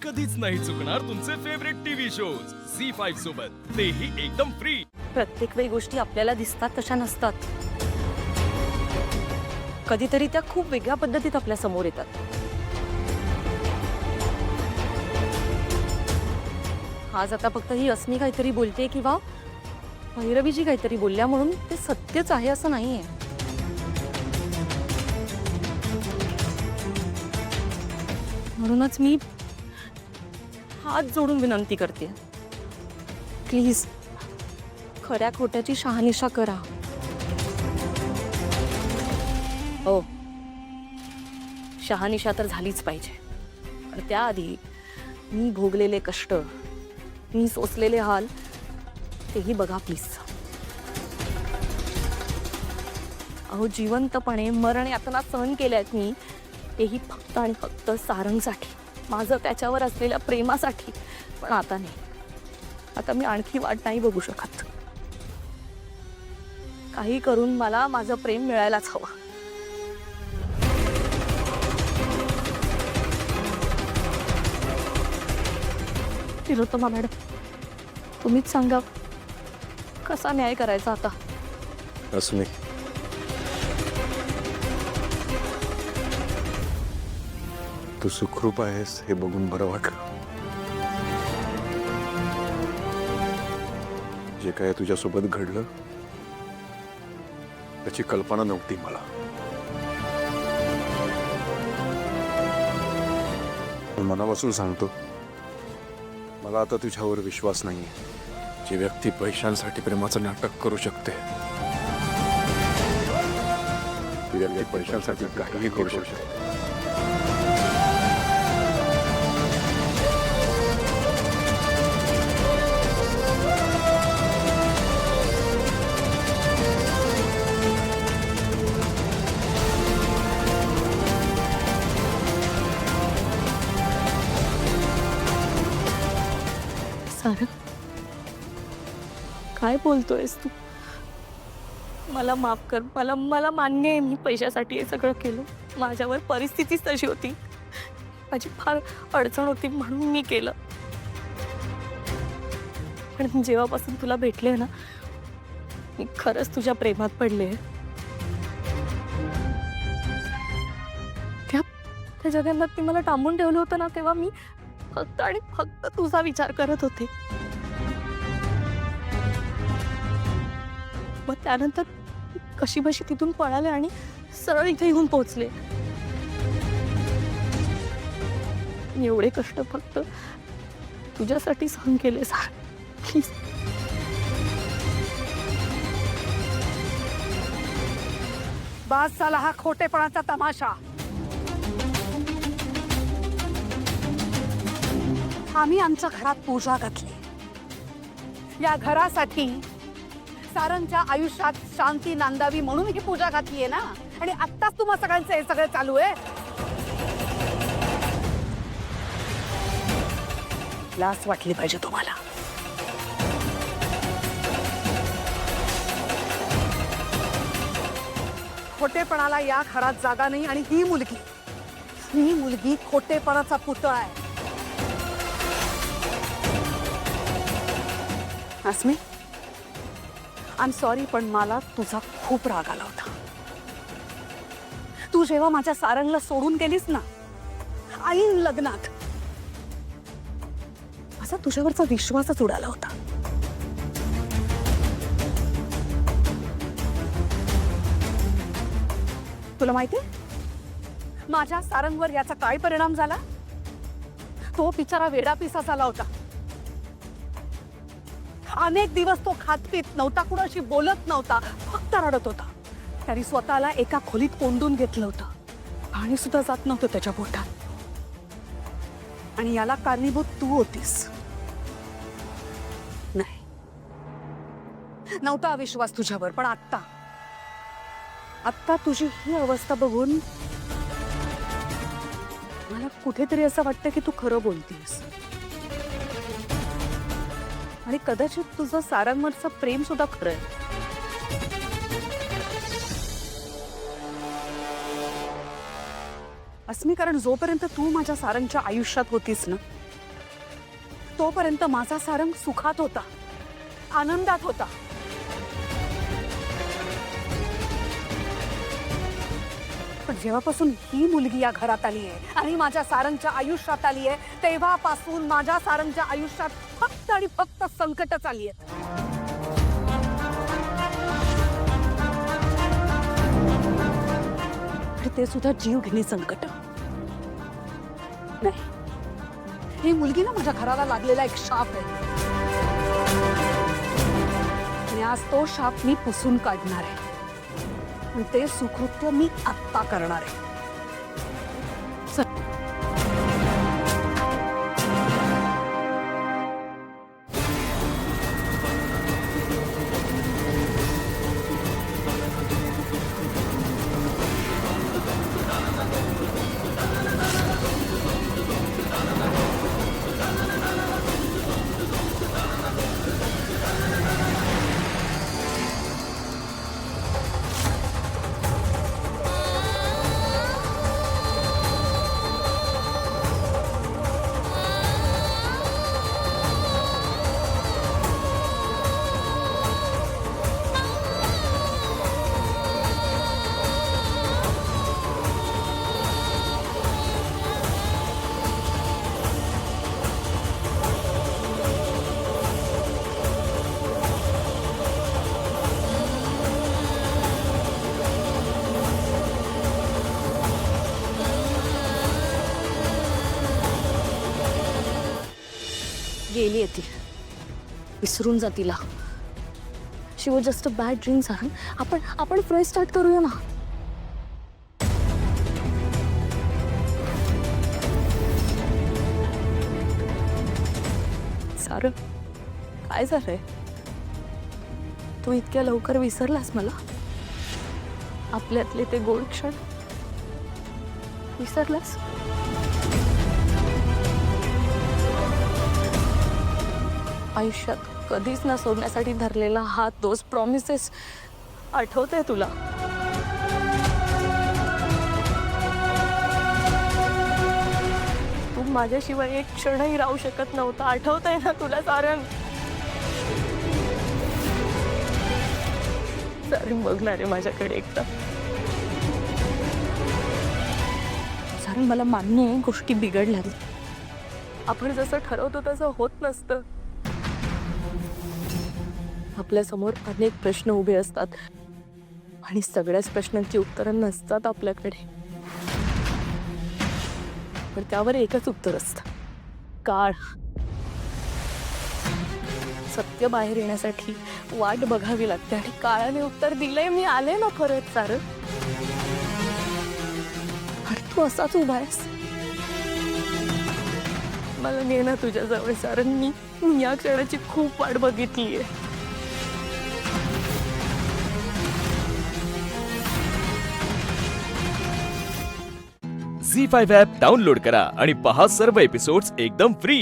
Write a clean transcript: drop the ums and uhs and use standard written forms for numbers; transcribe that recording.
कधीच नाही चुकणार तुमचे फेवरेट टीव्ही शोज झी5 सोबत, तेही एकदम फ्री। प्रत्येक वेळी गोष्टी आपल्याला दिसतात तशा नसतात, कधीतरी त्या खूप वेगळ्या पद्धतीत आपल्या समोर येतात। आज आता फक्त ही अस्मी काहीतरी बोलते किंवा भैरवीजी काहीतरी बोलल्या म्हणून ते सत्यच आहे असं नाहीये। म्हणूनच मी हात जोडून विनंती करते, प्लीज खऱ्या खोट्याची शहानिशा करा। हो, शहानिशा तर झालीच पाहिजे, पण त्याआधी मी भोगलेले कष्ट, मी सोसलेले हाल तेही बघा प्लीज। अहो, जिवंतपणे मरण यातना सहन केल्यात मी, तेही फक्त आणि फक्त सारंगसाठी, माझं त्याच्यावर असलेल्या प्रेमासाठी। पण आता नाही, आता मी आणखी वाट नाही बघू शकत। काही करून मला माझं प्रेम मिळायलाच हवं। तिलोत्तमा मॅडम, तुम्हीच सांगा कसा न्याय करायचा आता। अस्मी, तू सुखरूप आहेस हे बघून बरं वाटलं। जे काय तुझ्यासोबत घडलं त्याची कल्पना नव्हती मला। पण मनापासून सांगतो, मला आता तुझ्यावर विश्वास नाहीये। जी व्यक्ती पैशांसाठी प्रेमाचं नाटक करू शकते, ती व्यक्ती पैशांसाठी काहीही करू शकते। सारंग, काय बोलतोयस तू? मला माफ कर, मला मान्य आहे मी पैशासाठी हे सगळं केलं, माझ्यावर परिस्थितीच तशी होती, माझी फार अडचण होती म्हणून मी केलं। पण जेव्हापासून तुला भेटले ना, मी खरंच तुझ्या प्रेमात पडले। त्या जगन्नाथनी मला टांबून ठेवलं होतं ना, तेव्हा मी फक्त आणि फक्त तुझा विचार करत होते। मग त्यानंतर कशी बशी तिथून पळाले आणि सरळ इथे येऊन पोहोचले। मी एवढे कष्ट फक्त तुझ्यासाठी सहन केले सार, प्लीज। बास झाला हा खोटेपणाचा तमाशा। आम्ही आमच्या घरात पूजा घातली, या घरासाठी सारंगच्या आयुष्यात शांती नांदावी म्हणून ही पूजा घातलीये ना, आणि आत्ताच तुम्हा सगळ्यांचं हे सगळं चालू आहे। लाज वाटली पाहिजे तुम्हाला। खोटेपणाला या घरात जागा नाही, आणि ही मुलगी खोटेपणाचा पुतळा आहे। अस्मी, आय एम सॉरी, पण मला तुझा खूप राग आला होता। तू जेव्हा माझ्या सारंगला सोडून गेलीस ना ऐन लग्नात, माझा तुझ्यावरचा विश्वासच उडाला होता। तुला माहितीये माझ्या सारंगवर याचा काय परिणाम झाला? तो बिचारा वेडापिसा झाला होता। अनेक दिवस तो खात पीत नव्हता, कुणाशी बोलत नव्हता, फक्त रडत होता। त्याने स्वतःला एका खोलीत कोंडून घेतलं होतं, पाणी सुद्धा जात नव्हतं त्याच्या पोटात, आणि याला कारणीभूत तू होतीस। नाही, नव्हता विश्वास तुझ्यावर, पण आत्ता तुझी ही अवस्था बघून मला कुठेतरी असं वाटतं की तू खरं बोलतीस, आणि कदाचित तुझं सारंगवरचं प्रेम सुद्धा खरं आहे। अस्मी, कारण जोपर्यंत तू माझ्या सारंगच्या आयुष्यात होतीस ना, तोपर्यंत माझा सारंग सुखात होता, आनंदात होता. पण जेव्हापासून ही मुलगी या घरात आली आहे आणि माझ्या सारंगच्या आयुष्यात आली आहे, तेव्हापासून माझ्या सारंगच्या आयुष्यात फक्त आणि फक्त संकटच आली आहेत. आणि ते सुद्धा जीवघेणी संकट. नाही, ही मुलगी ना माझ्या घराला लागलेला एक शाप आहे आणि आज तो शाप मी पुसून काढणार आहे. आणि ते सुकृत्य मी आत्ता करणार आहे. गेली ती, विसरून जा तिला. She was just a bad dream. Sarang, आपण फ्रेश स्टार्ट करूया ना. सारंग, काय झालंय? तू इतक्या लवकर विसरलास मला? आपल्यातले ते गोड क्षण विसरलास? आयुष्यात कधीच न सोडण्यासाठी धरलेला हा दोस्त प्रॉमिसेस आठवतंय तुला? तू माझ्याशिवाय एक क्षणही राहू शकत नव्हता, आठवतंय ना तुला सारंग? सारंग, बघणार आहे माझ्याकडे एकदा. सारंग, मला मान्य आहे गोष्टी बिघडल्या, आपण जसं ठरवतो तसं होत नसतं. आपल्या समोर अनेक प्रश्न उभे असतात आणि सगळ्याच प्रश्नांची उत्तरं नसतात आपल्याकडे. पण त्यावर एकच उत्तर असतं, काळ. सत्य बाहेर येण्यासाठी वाट बघावी लागते आणि काळाने उत्तर दिलंय. मी आले ना परत सारंग. आणि तू असाच उभा आहेस. मला घे ना तुझ्या जवळ सारंग. मी या क्षणाची खूप वाट बघितलीये. झी5 ॲप डाउनलोड करा आणि पहा सर्व एपिसोड्स एकदम फ्री.